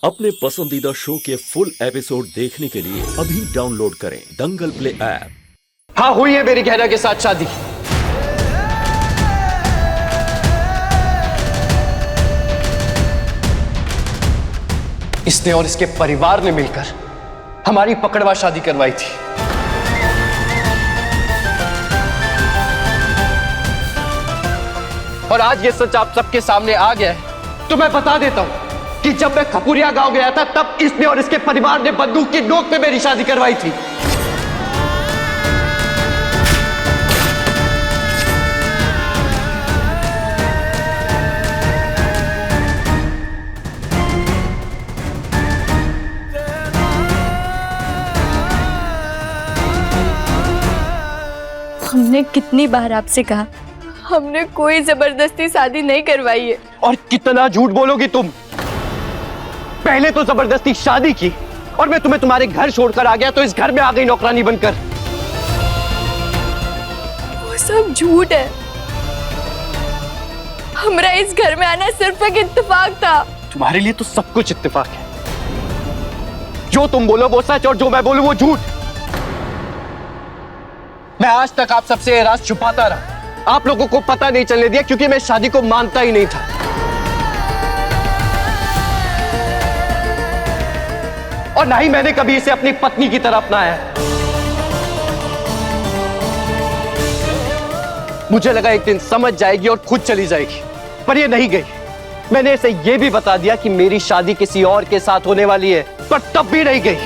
अपने पसंदीदा शो के फुल एपिसोड देखने के लिए अभी डाउनलोड करें दंगल प्ले ऐप। हाँ, हुई है मेरी गहना के साथ शादी। इसने और इसके परिवार ने मिलकर हमारी पकड़वा शादी करवाई थी। और आज ये सच आप सबके सामने आ गया है, तो मैं बता देता हूं कि जब मैं खपुरिया गांव गया था तब इसने और इसके परिवार ने बंदूक की नोक पे मेरी शादी करवाई थी। हमने कितनी बार आपसे कहा, हमने कोई जबरदस्ती शादी नहीं करवाई है। और कितना झूठ बोलोगी तुम? पहले तो जबरदस्ती शादी की और मैं तुम्हें तुम्हारे घर छोड़कर आ गया तो इस घर में आ गई नौकरानी बनकर। वो सब झूठ है। हमारा इस घर में आना सिर्फ एक इत्तेफाक था। तुम्हारे लिए तो सब कुछ इत्तेफाक है। जो तुम बोलो वो सच और जो मैं बोलूं वो झूठ। मैं आज तक आप सबसे ये राज छुपाता रहा, आप लोगों को पता नहीं चलने दिया क्योंकि मैं शादी को मानता ही नहीं था। और ना ही मैंने कभी इसे अपनी पत्नी की तरह अपनाया। मुझे लगा एक दिन समझ जाएगी और खुद चली जाएगी, पर ये नहीं गई। मैंने इसे यह भी बता दिया कि मेरी शादी किसी और के साथ होने वाली है, पर तब भी नहीं गई।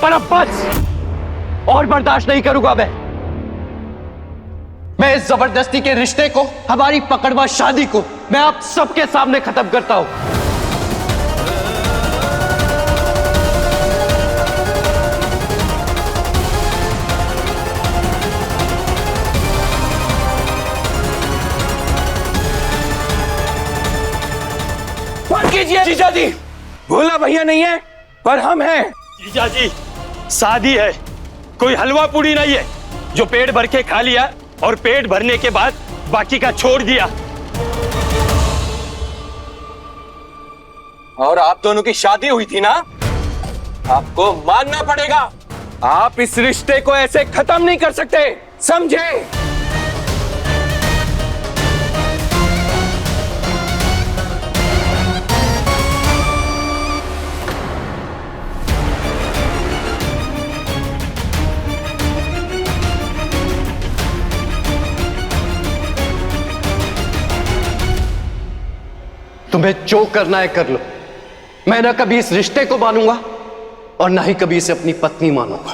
पर अब बस, और बर्दाश्त नहीं करूंगा मैं इस जबरदस्ती के रिश्ते को, हमारी पकड़वा शादी को मैं आप सबके सामने खत्म करता हूं। बंद कीजिए जीजा जी, भोला भैया नहीं है पर हम हैं। जीजा जी, शादी है, कोई हलवा पूड़ी नहीं है जो पेट भर के खा लिया और पेट भरने के बाद बाकी का छोड़ दिया। और आप दोनों की शादी हुई थी ना, आपको मानना पड़ेगा। आप इस रिश्ते को ऐसे खत्म नहीं कर सकते, समझे? तुम्हें जो करना है कर लो। मैं ना कभी इस रिश्ते को मानूंगा और ना ही कभी इसे अपनी पत्नी मानूंगा।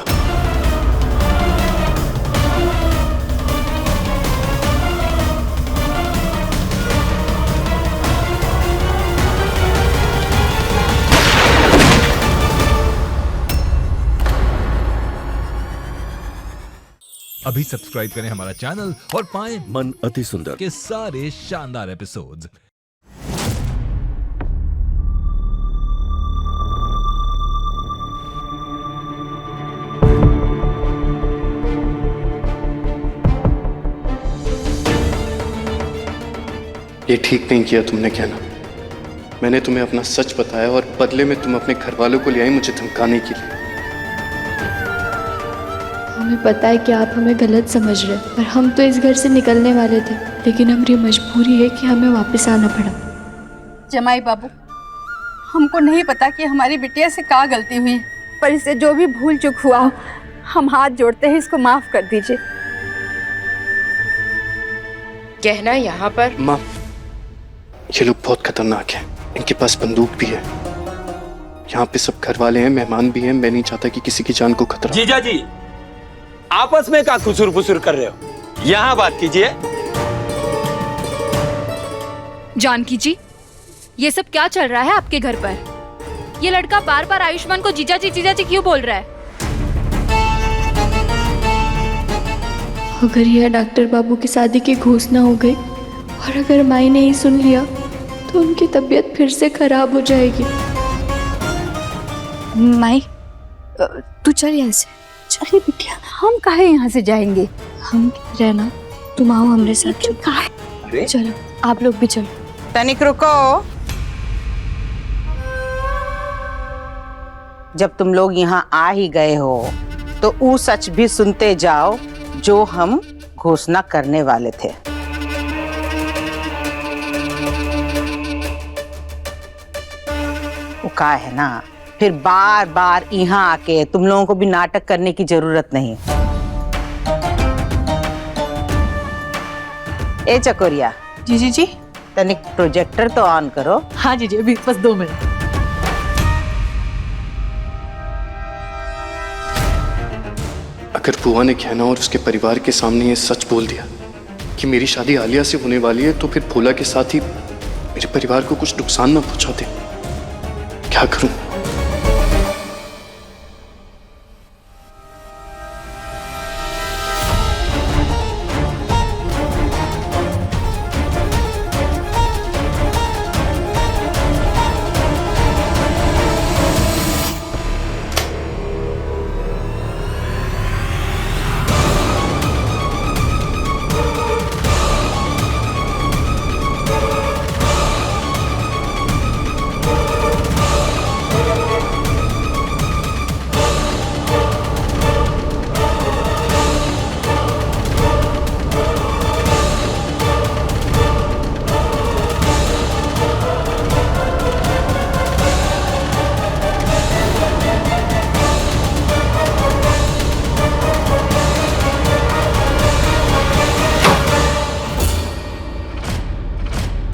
अभी सब्सक्राइब करें हमारा चैनल और पाएं मन अति सुंदर के सारे शानदार एपिसोड्स। ये ठीक नहीं किया तुमने कहना। मैंने तुम्हें अपना सच बताया और बदले में तुम अपने घर वालों को ले आई मुझे धमकाने के लिए। हमें पता है कि आप हमें गलत समझ रहे हैं, पर हम तो इस घर से निकलने वाले थे, लेकिन हमारी मजबूरी है कि हमें वापस आना पड़ा। जमाई बाबू, हमको नहीं पता कि हमारी बिटिया से क्या गलती हुई, पर इसे जो भी भूल चूक हुआ हो, हम हाथ जोड़ते हैं, इसको माफ कर दीजिए। कहना यहाँ पर माँ, ये लोग बहुत खतरनाक हैं, इनके पास बंदूक भी है। यहाँ पे सब घर वाले हैं, मेहमान भी हैं। मैं नहीं चाहता कि किसी की जान को खतरा। जीजा जी, आपस में क्या खुसुर फुसुर कर रहे हो? यहाँ बात कीजिए। जानकी जी, ये सब क्या चल रहा है आपके घर पर? ये लड़का बार बार आयुष्मान को जीजा जी क्यों बोल रहा है? अगर यह डॉक्टर बाबू की शादी की घोषणा हो गई और अगर माई ने ही सुन लिया तो उनकी तबीयत फिर से खराब हो जाएगी। माई, तू चल यहाँ से। चलिए बिटिया, हम काहे यहाँ से जाएंगे? हम रहना, तुम आओ हमारे साथ। काहे? रे। चलो आप लोग भी चलो। तनिक रुको। जब तुम लोग यहाँ आ ही गए हो तो वो सच भी सुनते जाओ जो हम घोषणा करने वाले थे। वो का है ना, फिर बार बार यहाँ आके तुम लोगों को भी नाटक करने की जरूरत नहीं। ए चकोरिया। जी जी जी। तनिक प्रोजेक्टर तो ऑन करो। हाँ जी जी, अभी बस 2 मिनट। अगर बुआ ने कहना और उसके परिवार के सामने ये सच बोल दिया कि मेरी शादी आलिया से होने वाली है, तो फिर भोला के साथ ही मेरे परिवार को कुछ नुकसान ना पहुंचा दे। क्या करूं?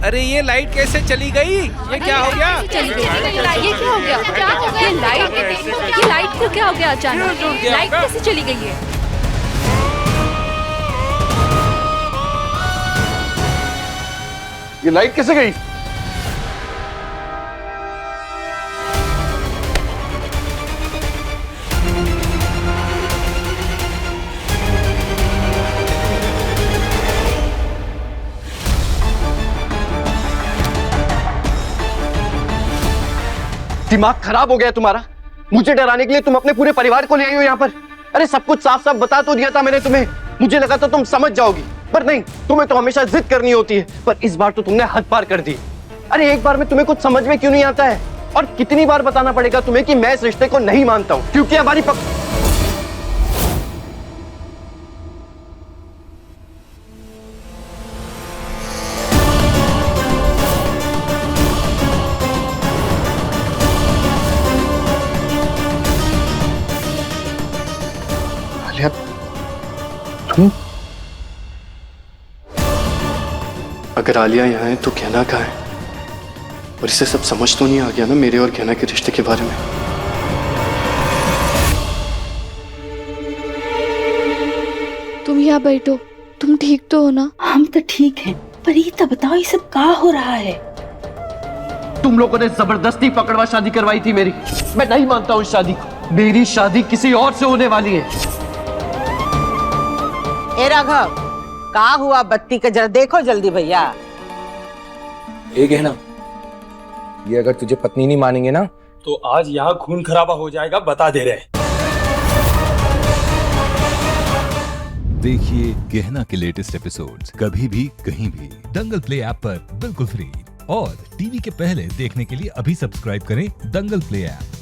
अरे ये लाइट कैसे चली गई? ये क्या हो गया? ये क्या हो गया? क्या हो गया? ये लाइट को क्या हो गया अचानक? लाइट कैसे चली गई है? ये लाइट कैसे गई? दिमाग खराब हो गया तुम्हारा? मुझे डराने के लिए तुम अपने पूरे परिवार को ले आई हो यहाँ पर। अरे सब कुछ साफ साफ बता तो दिया था मैंने तुम्हें। मुझे लगा था तुम समझ जाओगी, पर नहीं, तुम्हें तो हमेशा जिद करनी होती है। पर इस बार तो तुमने हद पार कर दी। अरे एक बार में तुम्हें कुछ समझ में क्यों नहीं आता है? और कितनी बार बताना पड़ेगा तुम्हें कि मैं इस रिश्ते को नहीं मानता हूँ, क्योंकि हमारी तुम? अगर आलिया यहाँ है तो कहना कहाँ है? और इसे सब समझ तो नहीं आ गया ना मेरे और कहना के रिश्ते के बारे में? तुम यहाँ बैठो। तुम ठीक तो हो ना? हम तो ठीक हैं, पर ये तो बताओ ये सब क्या हो रहा है? तुम लोगों ने जबरदस्ती पकड़वा शादी करवाई थी मेरी। मैं नहीं मानता हूँ इस शादी को। मेरी शादी किसी और से होने वाली है। ए राघव, का हुआ बत्ती का? जरा देखो जल्दी भैया। एक है ना, ये अगर तुझे पत्नी नहीं मानेंगे ना तो आज यहाँ खून खराबा हो जाएगा, बता दे रहे। देखिए गहना के लेटेस्ट एपिसोड्स कभी भी कहीं भी दंगल प्ले ऐप पर बिल्कुल फ्री। और टीवी के पहले देखने के लिए अभी सब्सक्राइब करें दंगल प्ले ऐप।